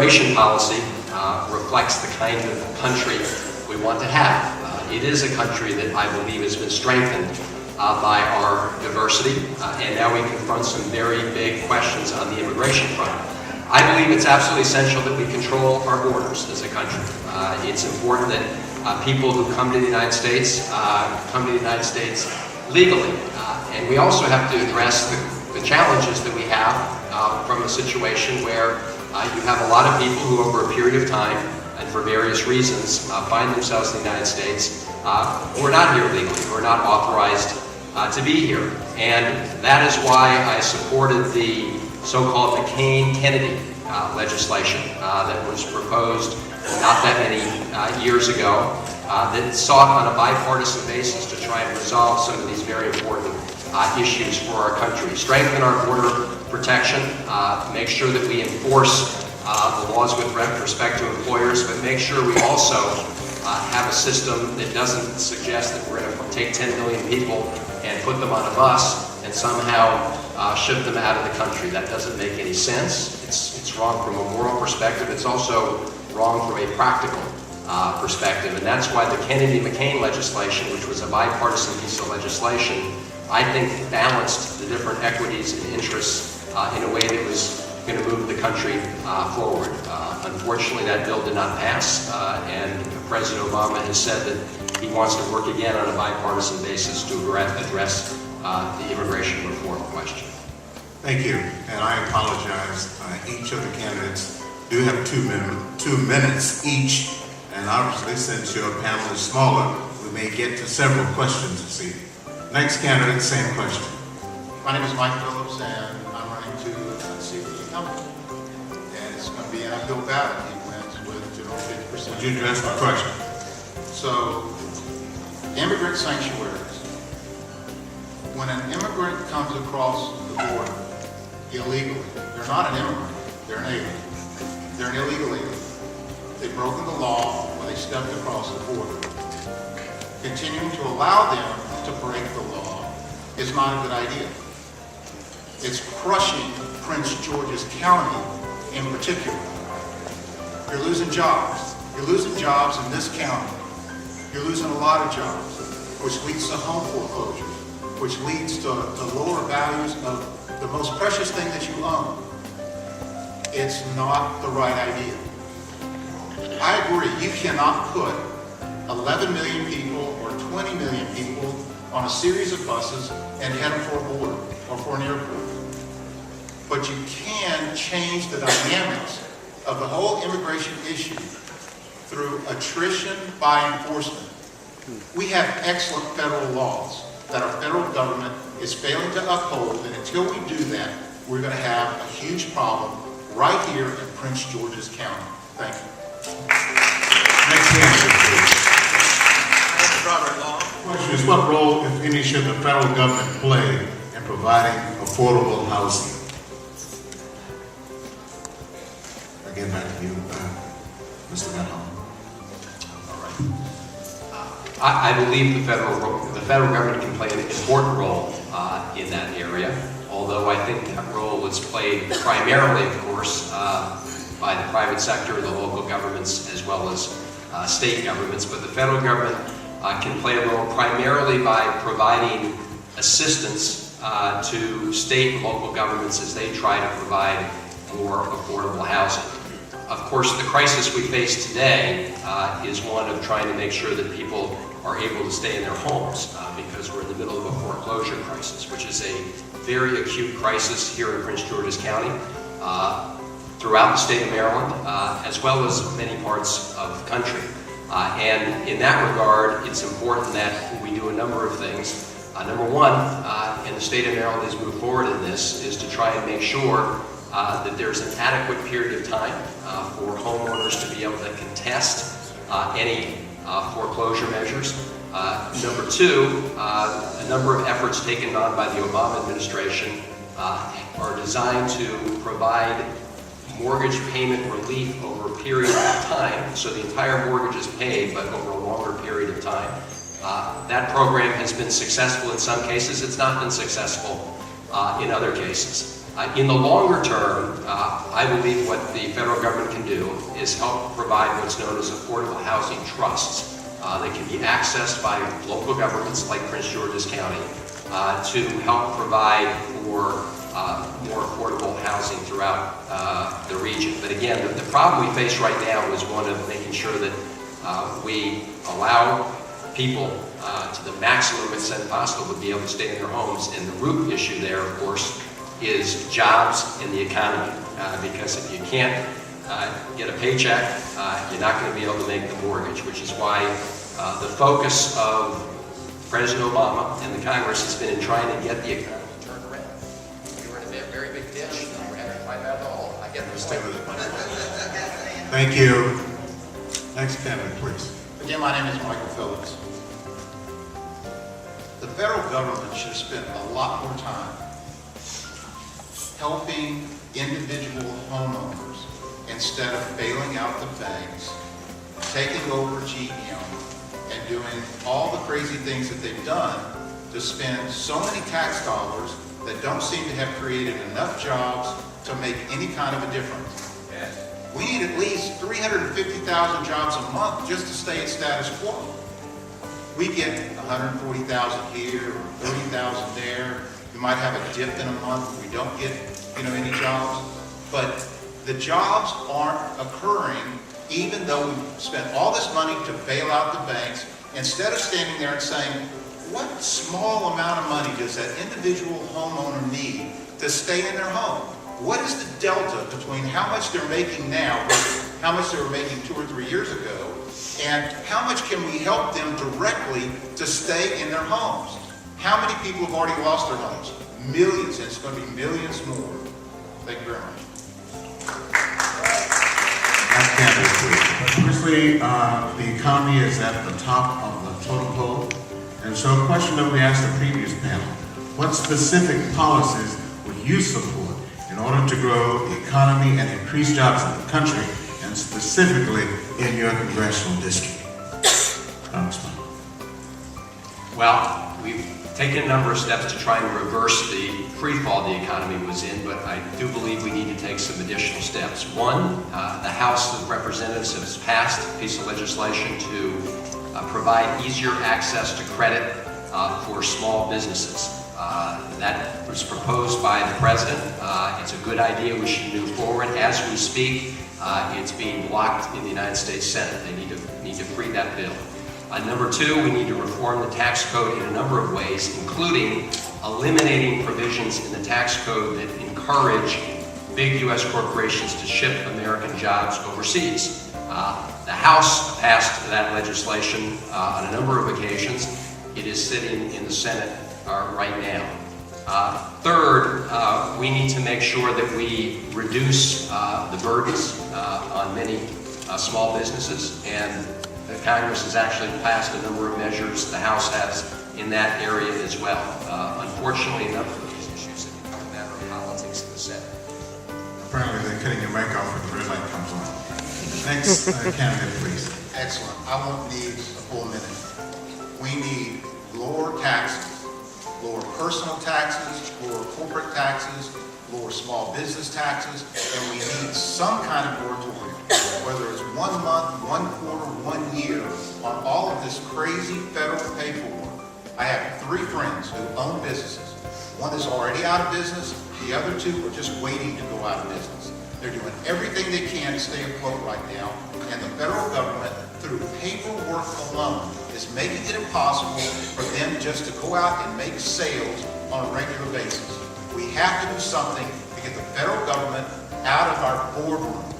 immigration policy reflects the kind of country we want to have. It is a country that I believe has been strengthened by our diversity, and now we confront some very big questions on the immigration front. I believe it's absolutely essential that we control our borders as a country. It's important that people who come to the United States come to the United States legally, and we also have to address the challenges that we have from a situation where you have a lot of people who over a period of time and for various reasons find themselves in the United States who are not here legally, who are not authorized to be here. And that is why I supported the so-called McCain-Kennedy legislation that was proposed not that many years ago that sought on a bipartisan basis to try and resolve some of these very important issues for our country. Strengthen our border protection, make sure that we enforce the laws with respect to employers, but make sure we also have a system that doesn't suggest that we're going to take 10 million people and put them on a bus and somehow ship them out of the country. That doesn't make any sense. It's wrong from a moral perspective. It's also wrong from a practical perspective. And that's why the Kennedy-McCain legislation, which was a bipartisan piece of legislation, I think balanced the different equities and interests in a way that was going to move the country forward. Unfortunately, that bill did not pass, and President Obama has said that he wants to work again on a bipartisan basis to address the immigration reform question. Thank you, and I apologize. Each of the candidates do have 2 minutes each, and obviously since your panel is smaller, we may get to several questions this evening. Next candidate, same question. My name is Mike Phillips, and I'm running to see the incumbent. And it's going to be an uphill battle. He wins with general 50%. Would you address my question? So, immigrant sanctuaries. When an immigrant comes across the border illegally, they're not an immigrant, they're an alien. They're an illegal alien. They've broken the law when they stepped across the border. Continuing to allow them to break the law is not a good idea. It's crushing Prince George's County in particular. You're losing jobs. You're losing jobs in this county. You're losing a lot of jobs, which leads to home foreclosures, which leads to lower values of the most precious thing that you own. It's not the right idea. I agree, you cannot put 11 million people or 20 million people on a series of buses and head them for a border or for an airport. But you can change the dynamics of the whole immigration issue through attrition by enforcement. We have excellent federal laws that our federal government is failing to uphold, and until we do that, we're going to have a huge problem right here in Prince George's County. Thank you. Next candidate, please. Question is, what role, if any, should the federal government play in providing affordable housing? Again, back to you, Mr. Van Hollen. I believe the federal government can play an important role in that area, although I think that role is played primarily, of course, by the private sector, the local governments, as well as state governments. But the federal government can play a role primarily by providing assistance to state and local governments as they try to provide more affordable housing. Of course, the crisis we face today is one of trying to make sure that people are able to stay in their homes because we're in the middle of a foreclosure crisis, which is a very acute crisis here in Prince George's County, throughout the state of Maryland, as well as many parts of the country. And in that regard, it's important that we do a number of things. Number one, in the state of Maryland as we move forward in this, is to try and make sure that there's an adequate period of time for homeowners to be able to contest any foreclosure measures. Number two, a number of efforts taken on by the Obama administration are designed to provide mortgage payment relief over a period of time, so the entire mortgage is paid, but over a longer period of time. That program has been successful in some cases. It's not been successful in other cases. In the longer term, I believe what the federal government can do is help provide what's known as affordable housing trusts that can be accessed by local governments like Prince George's County to help provide for more affordable housing throughout the region. But again, the problem we face right now is one of making sure that we allow people to the maximum extent possible to be able to stay in their homes. And the root issue there, of course, is jobs and the economy. Because if you can't get a paycheck, you're not going to be able to make the mortgage, which is why the focus of President Obama and the Congress has been in trying to get the economy turned around. We were in a very big ditch, and we're having to find out the hole. I get this. Stay with it. Thank you. Next candidate, please. Again, my name is Michael Phillips. The federal government should have spent a lot more time helping individual homeowners instead of bailing out the banks, taking over GM, and doing all the crazy things that they've done to spend so many tax dollars that don't seem to have created enough jobs to make any kind of a difference. We need at least 350,000 jobs a month just to stay at status quo. We get 140,000 here or 30,000 there. We might have a dip in a month where we don't get, any jobs. But the jobs aren't occurring even though we've spent all this money to bail out the banks. Instead of standing there and saying, what small amount of money does that individual homeowner need to stay in their home? What is the delta between how much they're making now versus how much they were making 2 or 3 years ago? And how much can we help them directly to stay in their homes? How many people have already lost their homes? Millions, and it's going to be millions more. Thank you very much. Next candidate, please. Obviously, the economy is at the top of the totem pole. And so a question that we asked the previous panel, what specific policies would you support in order to grow the economy and increase jobs in the country, and specifically in your congressional district? Congressman. Well, we've taken a number of steps to try and reverse the free fall the economy was in, but I do believe we need to take some additional steps. One, the House of Representatives has passed a piece of legislation to provide easier access to credit for small businesses. That was proposed by the President. It's a good idea. We should move forward. As we speak, it's being blocked in the United States Senate. They need to free that bill. Number two, we need to reform the tax code in a number of ways, including eliminating provisions in the tax code that encourage big U.S. corporations to ship American jobs overseas. The House passed that legislation on a number of occasions. It is sitting in the Senate right now. Third, we need to make sure that we reduce the burdens on many small businesses, and the Congress has actually passed a number of measures, the House has, in that area as well. Unfortunately, a number of these issues have become a matter of politics in the Senate. Apparently they're cutting your mic off when the red light comes on. Next candidate, please. Excellent. I won't need a full minute. We need lower taxes, lower personal taxes, lower corporate taxes, lower small business taxes, and we need some kind of moratorium, whether it's 1 month, 1 quarter, 1 year, on all of this crazy federal paperwork. I have 3 friends who own businesses. One is already out of business. The other 2 are just waiting to go out of business. They're doing everything they can to stay afloat right now, and the federal government, through paperwork alone, is making it impossible for them just to go out and make sales on a regular basis. We have to do something to get the federal government out of our boardrooms